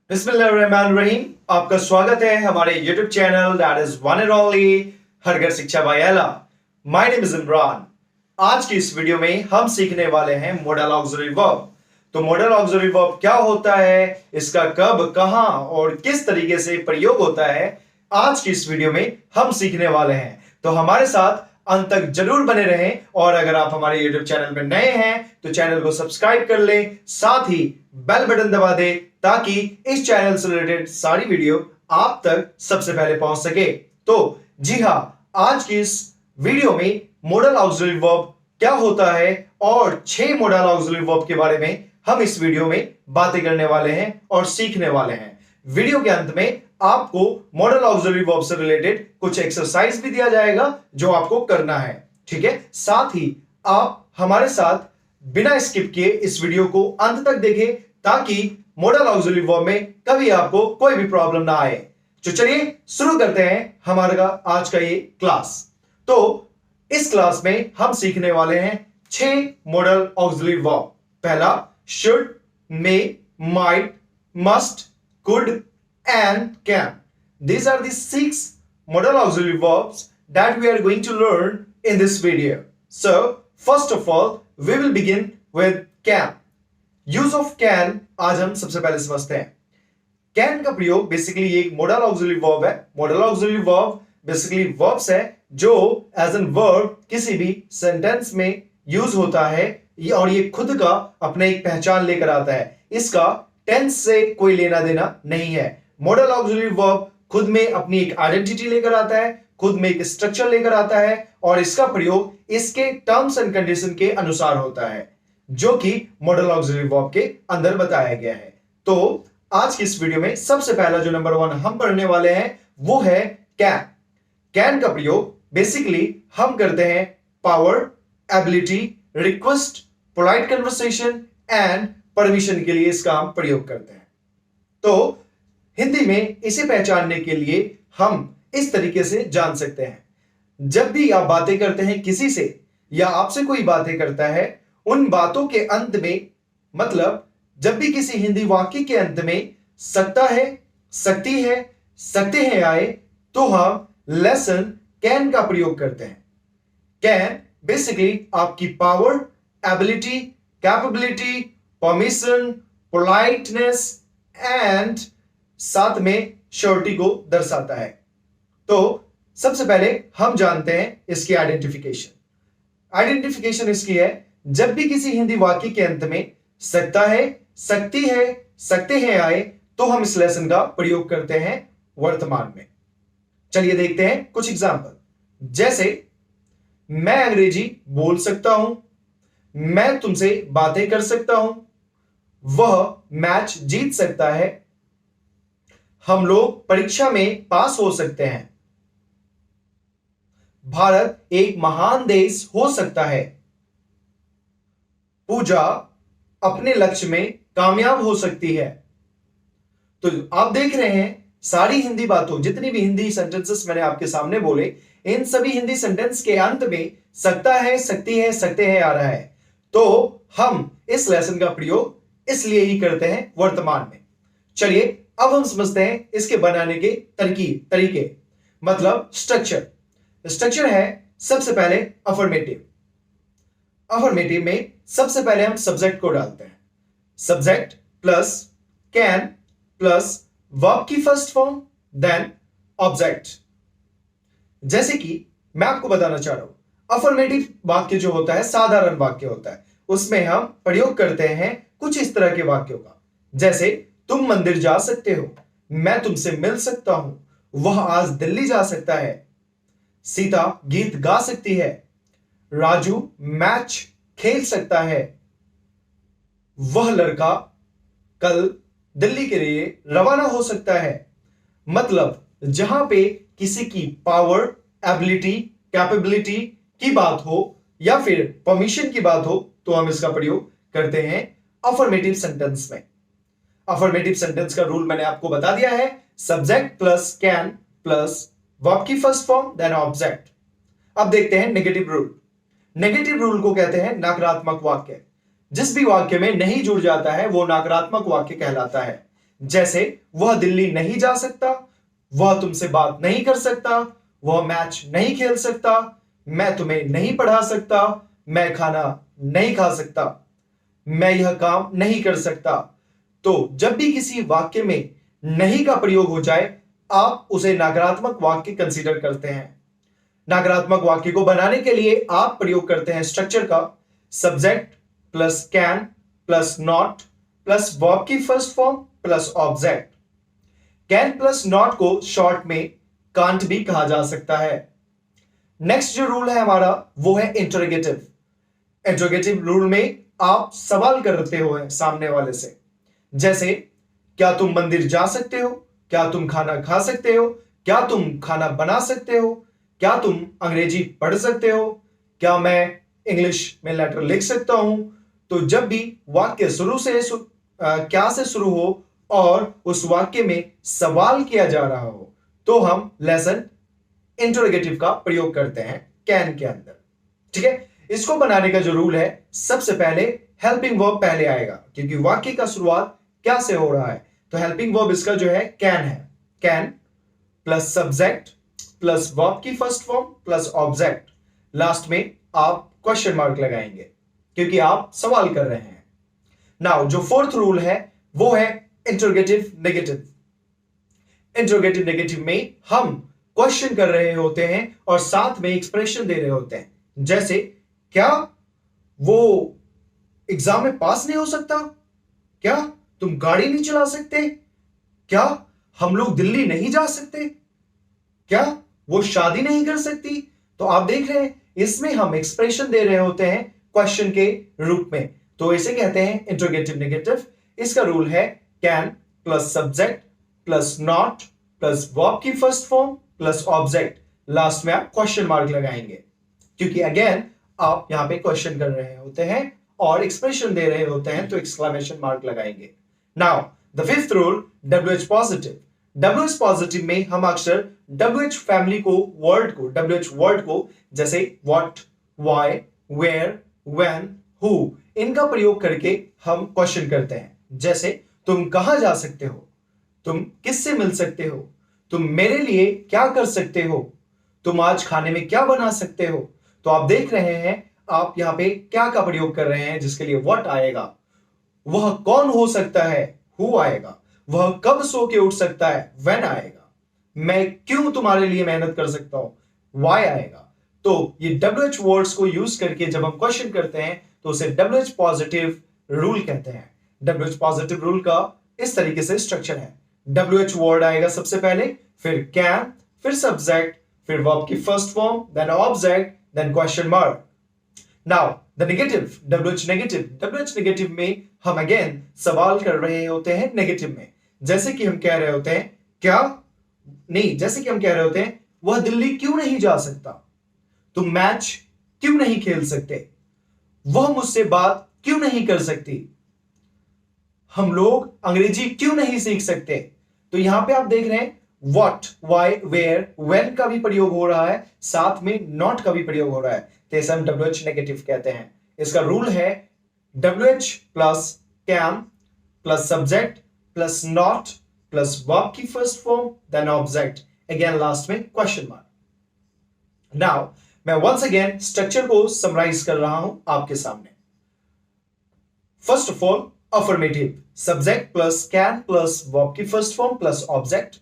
बिस्मिल्लाहिर्रहमानिर्रहीम। आपका स्वागत है हमारे YouTube channel that is one and only हर घर शिक्षा by Ela. My name is Imran. आज की इस वीडियो में हम सीखने वाले हैं मॉडल ऑक्सिलरी वर्ब। तो मॉडल ऑक्सिलरी वर्ब क्या होता है, इसका कब, कहां और किस तरीके से प्रयोग होता है, आज की इस वीडियो में हम सीखने वाले हैं। तो हमारे साथ अंत तक जरूर बने रहें और अगर आप हमारे YouTube चैनल में नए हैं तो चैनल को सब्सक्राइब कर लें, साथ ही बेल बटन दबा दें ताकि इस चैनल से रिलेटेड सारी वीडियो आप तक सबसे पहले पहुंच सके। तो जी हां, आज की इस वीडियो में मॉडल ऑक्सिलरी वर्ब क्या होता है और 6 मॉडल ऑक्सिलरी वर्ब के बारे में हम इस वीडियो में बातें करने वाले हैं और सीखने वाले हैं। वीडियो के अंत में आपको मॉडल ऑक्सिलरी वर्ब से रिलेटेड कुछ एक्सरसाइज भी दिया जाएगा जो आपको करना है, ठीक है। साथ ही आप हमारे साथ बिना स्किप किए इस वीडियो को अंत तक देखें ताकि मॉडल ऑक्सिलरी वर्ब में कभी आपको कोई भी प्रॉब्लम ना आए। तो चलिए शुरू करते हैं हमारा आज का ये क्लास। तो इस क्लास में हम सीखने वाले हैं 6 मॉडल ऑक्सिलरी वर्ब। पहला should, may, might, must, could and can. These are the 6 modal auxiliary verbs that we are going to learn in this video. So, first of all, we will begin with can. Use of can आज हम सबसे पहले समझते हैं। can का प्रयोग basically एक model auxiliary verb है। Model auxiliary verb basically verbs है जो एज एन वर्ब किसी भी सेंटेंस में यूज होता है और ये खुद का अपने एक पहचान लेकर आता है। इसका टेंस से कोई लेना देना नहीं है। मॉडल ऑक्सिलरी वर्ब खुद में अपनी एक आइडेंटिटी लेकर आता है, खुद में एक स्ट्रक्चर लेकर आता है और इसका प्रयोग इसके टर्म्स एंड कंडीशन के अनुसार होता है जो कि मॉडल ऑक्सिलरी वर्ब के अंदर बताया गया है। तो आज की इस वीडियो में सबसे पहला जो नंबर 1 हम पढ़ने वाले हैं वो है कैन। कैन का प्रयोग बेसिकली हम करते हैं power, ability, request, polite conversation and permission के लिए इसका हम प्रयोग करते हैं। तो हिंदी में इसे पहचानने के लिए हम इस तरीके से जान सकते हैं। जब भी आप बातें करते हैं किसी से या आपसे कोई बातें करता है, उन बातों के अंत में मतलब जब भी किसी हिंदी वाक्य के अंत में सकता है, सकती है, सकते हैं आए तो हम लेसन कैन का प्रयोग करते हैं। कैन बेसिकली आपकी power, ability, capability, permission, politeness and साथ में श्योरिटी को दर्शाता है। तो सबसे पहले हम जानते हैं इसकी आइडेंटिफिकेशन। आइडेंटिफिकेशन इसकी है जब भी किसी हिंदी वाक्य के अंत में सकता है, सकती है, सकते हैं आए तो हम इस लेसन का प्रयोग करते हैं वर्तमान में। चलिए देखते हैं कुछ एग्जांपल। जैसे मैं अंग्रेजी बोल सकता हूं, मैं तुमसे बातें कर सकता हूं, वह मैच जीत सकता है, हम लोग परीक्षा में पास हो सकते हैं, भारत एक महान देश हो सकता है, पूजा अपने लक्ष्य में कामयाब हो सकती है। तो आप देख रहे हैं सारी हिंदी बातों, जितनी भी हिंदी सेंटेंसेस मैंने आपके सामने बोले, इन सभी हिंदी सेंटेंस के अंत में सकता है, सकती है, सकते हैं आ रहा है। तो हम इस लेसन का प्रयोग इसलिए ही करते हैं वर्तमान में। चलिए अब हम समझते हैं इसके बनाने के तरीके मतलब स्ट्रक्चर। स्ट्रक्चर है सबसे पहले अफर्मेटिव। अफर्मेटिव में सबसे पहले हम सब्जेक्ट को डालते हैं। Subject plus can plus verb की फर्स्ट फॉर्म देन ऑब्जेक्ट। जैसे कि मैं आपको बताना चाह रहा हूं, अफर्मेटिव वाक्य जो होता है साधारण वाक्य होता है, उसमें हम प्रयोग करते हैं कुछ इस तरह के वाक्यों का। जैसे तुम मंदिर जा सकते हो, मैं तुमसे मिल सकता हूं, वह आज दिल्ली जा सकता है, सीता गीत गा सकती है, राजू मैच खेल सकता है, वह लड़का कल दिल्ली के लिए रवाना हो सकता है। मतलब जहां पे किसी की पावर, एबिलिटी, कैपेबिलिटी की बात हो या फिर परमिशन की बात हो तो हम इसका प्रयोग करते हैं अफर्मेटिव सेंटेंस में। अफर्मेटिव सेंटेंस का रूल मैंने आपको बता दिया है, subject plus can plus verb की फर्स्ट फॉर्म देन ऑब्जेक्ट। अब देखते हैं नेगेटिव रूल। नेगेटिव रूल को कहते हैं नकारात्मक वाक्य। जिस भी वाक्य में नहीं जुड़ जाता है वो नकारात्मक वाक्य कहलाता है। जैसे वह दिल्ली नहीं जा सकता, वह तुमसे बात नहीं कर सकता, वह मैच नहीं खेल सकता, मैं तुम्हें नहीं पढ़ा सकता, मैं खाना नहीं खा सकता, मैं यह काम नहीं कर सकता। तो जब भी किसी वाक्य में नहीं का प्रयोग हो जाए, आप उसे नकारात्मक वाक्य कंसीडर करते हैं। नकारात्मक वाक्य को बनाने के लिए आप प्रयोग करते हैं स्ट्रक्चर का subject plus can plus not plus verb की first form plus object. Can plus not को शॉर्ट में कांट भी कहा जा सकता है। नेक्स्ट जो रूल है हमारा वो है इंटरोगेटिव। इंटरोगेटिव रूल में आप सवाल करते हो सामने वाले से, जैसे क्या तुम मंदिर जा सकते हो, क्या तुम खाना खा सकते हो, क्या तुम खाना बना सकते हो, क्या तुम अंग्रेजी पढ़ सकते हो, क्या मैं इंग्लिश में लेटर लिख सकता हूं। तो जब भी वाक्य शुरू से क्या से शुरू हो और उस वाक्य में सवाल किया जा रहा हो तो हम लेसन इंटरोगेटिव का प्रयोग करते हैं कैन के अंदर। ठीक है, इसको बनाने का जो रूल है, सबसे पहले हेल्पिंग वर्ब पहले आएगा क्योंकि वाक्य का शुरुआत क्या से हो रहा है। तो हेल्पिंग वर्ब इसका जो है कैन है। Can plus subject plus verb की first form plus object. Last में आप क्वेश्चन मार्क लगाएंगे क्योंकि आप सवाल कर रहे हैं। नाउ जो फोर्थ रूल है वो है इंटरोगेटिव नेगेटिव। इंटरोगेटिव नेगेटिव में हम क्वेश्चन कर रहे होते हैं और साथ में एक्सप्रेशन दे रहे होते हैं, जैसे क्या वो एग्जाम में पास नहीं हो सकता, क्या तुम गाड़ी नहीं चला सकते, क्या हम लोग दिल्ली नहीं जा सकते, क्या वो शादी नहीं कर सकती। तो आप देख रहे हैं इसमें हम एक्सप्रेशन दे रहे होते हैं क्वेश्चन के रूप में, तो इसे कहते हैं इंटरोगेटिव नेगेटिव। इसका रूल है can plus subject plus not plus verb की first form plus object. Last में आप क्वेश्चन मार्क लगाएंगे क्योंकि अगेन आप यहां पे क्वेश्चन कर रहे होते हैं और एक्सप्रेशन दे रहे होते हैं, तो एक्सक्लेमेशन मार्क लगाएंगे। Now the fifth rule WH positive. WH positive में हम अक्सर WH फैमिली को WH वर्ड को जैसे what, why, where, when, who इनका प्रयोग करके हम क्वेश्चन करते हैं, जैसे तुम कहां जा सकते हो, तुम किससे मिल सकते हो, तुम मेरे लिए क्या कर सकते हो, तुम आज खाने में क्या बना सकते हो। तो आप देख रहे हैं आप यहां पे क्या का प्रयोग कर रहे हैं, जिसके लिए व्हाट आएगा, वह कौन हो सकता है, हु आएगा, वह कब सो के उठ सकता है, व्हेन आएगा, मैं क्यों तुम्हारे लिए मेहनत कर सकता हूं, व्हाई आएगा। तो ये WH वर्ड्स को यूज करके जब हम क्वेश्चन करते हैं तो उसे WH पॉजिटिव रूल कहते हैं। WH पॉजिटिव रूल का इस तरीके से स्ट्रक्चर है, WH वर्ड आएगा सबसे पहले, फिर कैन, फिर सब्जेक्ट, फिर वर्ब की first form, then object, then question mark. Now the negative, WH negative. WH negative में हम अगेन सवाल कर रहे होते हैं नेगेटिव में, जैसे कि हम कह रहे होते हैं क्या नहीं, जैसे कि हम कह रहे होते हैं वह दिल्ली क्यों नहीं जा सकता, तुम मैच क्यों नहीं खेल सकते, वह मुझसे बात क्यों नहीं कर सकती, हम लोग अंग्रेजी क्यों नहीं सीख सकते। तो यहां पे आप देख रहे हैं व्हाट, व्हाई, वेयर, व्हेन का भी प्रयोग हो रहा है, साथ में नॉट का भी प्रयोग हो रहा है, तो इसे हम WH नेगेटिव कहते हैं। इसका रूल है WH plus can plus subject plus not plus verb की first form then object, again last में क्वेश्चन मार्क। नाउ मैं वंस अगेन स्ट्रक्चर को समराइज कर रहा हूं आपके सामने। First of all affirmative, subject plus can plus verb की first form plus object.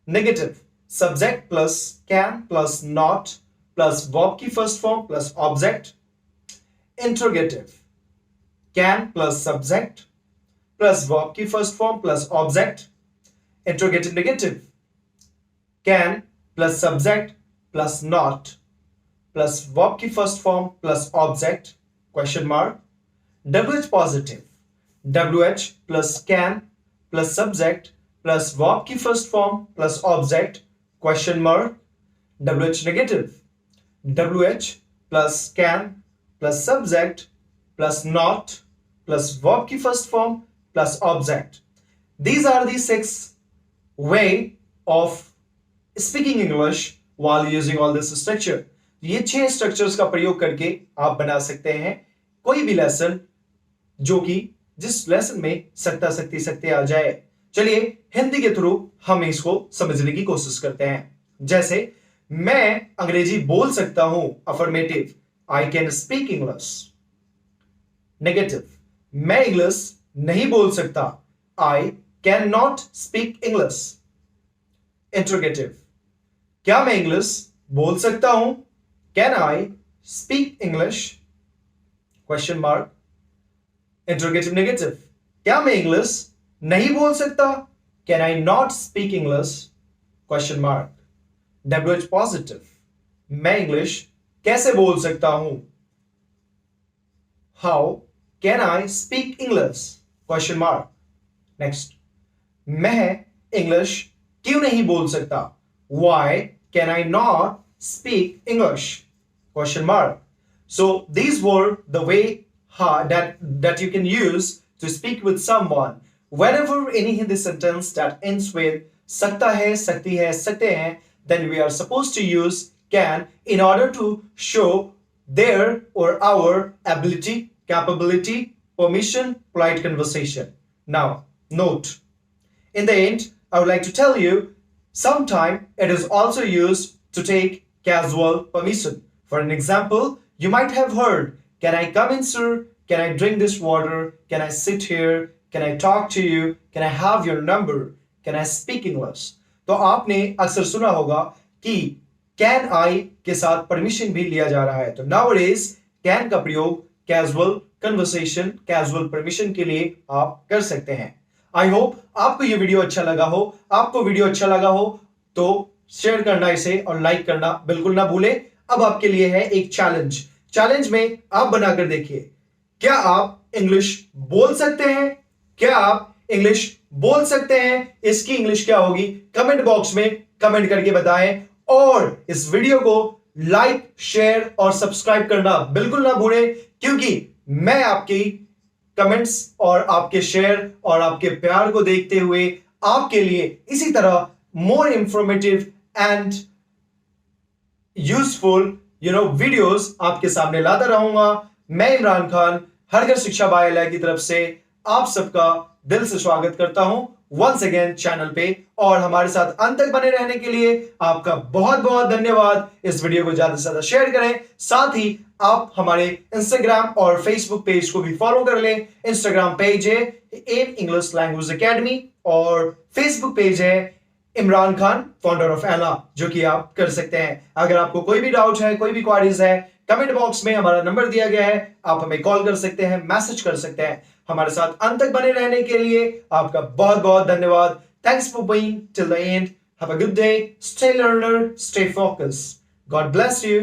Negative, subject plus can plus not plus verb की first form plus object. Interrogative, can plus subject plus verb की first form plus object. Interrogative negative, can plus subject plus not plus verb की first form plus object, question mark. WH positive, WH plus can plus subject plus verb की first form plus object, question mark. WH negative, WH plus can plus subject plus not plus verb की first form plus object. These are the 6 way of speaking English while using all this structure. ये 6 structures का प्रयोग करके आप बना सकते हैं कोई भी लेसन, जो कि जिस लेसन में सत्ता शक्ति आ जाए। चलिए हिंदी के थ्रू हम इसको समझने की कोशिश करते हैं। जैसे मैं अंग्रेजी बोल सकता हूं, affirmative, I can speak English. Negative, मैं इंग्लिश नहीं बोल सकता, I can not speak English. Interrogative, क्या मैं इंग्लिश बोल सकता हूं, can I speak English, question mark. Interrogative negative, क्या मैं इंग्लिश नहीं बोल सकता, can I not speak English, question mark. WH positive, मैं इंग्लिश कैसे बोल सकता हूं, how can I speak English, question mark. Next, मैं इंग्लिश क्यों नहीं बोल सकता, why can I not speak English, question mark. So these were the way that you can use to speak with someone. Whenever any Hindi sentence that ends with सकता है, सकती है, सकते हैं, then we are supposed to use can in order to show their or our ability, capability, permission, polite conversation. Now, note. In the end, I would like to tell you, sometime it is also used to take casual permission. For an example, you might have heard, can I come in, sir? Can I drink this water? Can I sit here? Can I talk to you? Can I have your number? Can I speak English? तो आपने अक्सर सुना होगा कि can I के साथ permission भी लिया जा रहा है। तो nowadays can का प्रयोग casual conversation, casual permission के लिए आप कर सकते हैं। आई होप आपको ये वीडियो अच्छा लगा हो। आपको वीडियो अच्छा लगा हो तो शेयर करना इसे और लाइक करना बिल्कुल ना भूलें। अब आपके लिए है एक चैलेंज में आप बनाकर देखिए, क्या आप इंग्लिश बोल सकते हैं? क्या आप इंग्लिश बोल सकते हैं? इसकी इंग्लिश क्या होगी कमेंट बॉक्स में कमेंट करके बताएं और इस वीडियो को लाइक, शेयर और सब्सक्राइब करना बिल्कुल ना भूलें, क्योंकि मैं आपकी कमेंट्स और आपके शेयर और आपके प्यार को देखते हुए आपके लिए इसी तरह मोर इंफॉर्मेटिव एंड यूजफुल वीडियोस आपके सामने लाता रहूंगा। मैं इमरान खान हर घर शिक्षा बाय की तरफ से आप सबका दिल से स्वागत करता हूं वंस अगेन चैनल पे, और हमारे साथ अंत तक बने रहने के लिए आपका बहुत बहुत धन्यवाद। इस वीडियो को ज्यादा से ज्यादा शेयर करें, साथ ही आप हमारे इंस्टाग्राम और फेसबुक पेज को भी फॉलो कर लें। इंस्टाग्राम पेज है एम इंग्लिश लैंग्वेज एकेडमी और फेसबुक पेज है इमरान खान फाउंडर ऑफ एला, जो कि आप कर सकते हैं। अगर आपको कोई भी डाउट है, कोई भी क्वारीज है, कमेंट बॉक्स में हमारा नंबर दिया गया है, आप हमें कॉल कर सकते हैं, मैसेज कर सकते हैं। हमारे साथ अंत तक बने रहने के लिए आपका बहुत बहुत धन्यवाद। Thanks for being till the end. Have a good day, stay learner, stay focused. God bless you.